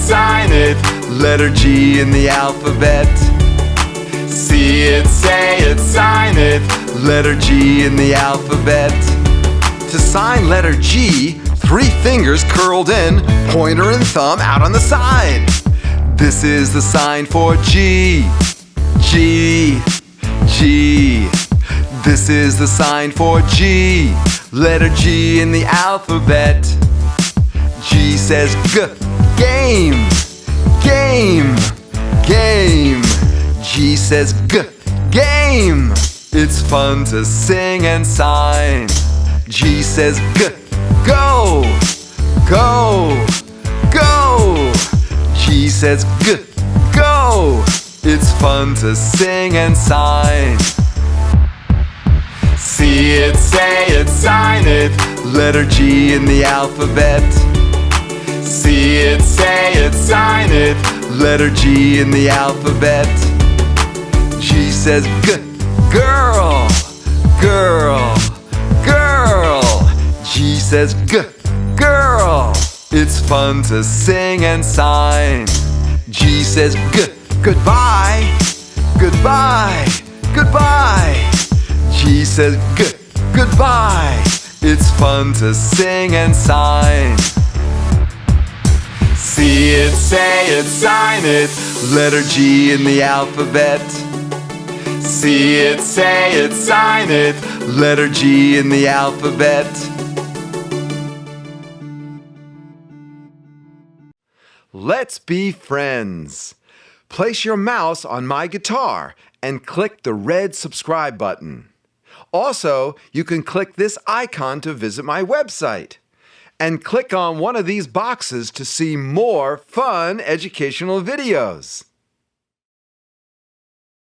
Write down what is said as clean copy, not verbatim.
sign it. Letter G in the alphabet. See it, say it, sign it. Letter G in the alphabet. To sign letter G, 3 fingers curled in, pointer and thumb out on the side. This is the sign for G. G. G. This is the sign for G. Letter G in the alphabet. G says G. Game. Game. Game. G says G. Game. It's fun to sing and sign. G says G. Go. Go. Go. G says G. Go. It's fun to sing and sign. See it, say it, sign it. Letter G in the alphabet. See it, say it, sign it. Letter G in the alphabet. G says G. Girl. Girl. Girl. G says G. Girl. It's fun to sing and sign. G says G. Goodbye. Goodbye. Goodbye. G says G. Goodbye. It's fun to sing and sign. See it, say it, sign it. Letter G in the alphabet. See it, say it, sign it. Letter G in the alphabet. Let's be friends. Place your mouse on my guitar and click the red subscribe button. Also, you can click this icon to visit my website. And click on one of these boxes to see more fun educational videos.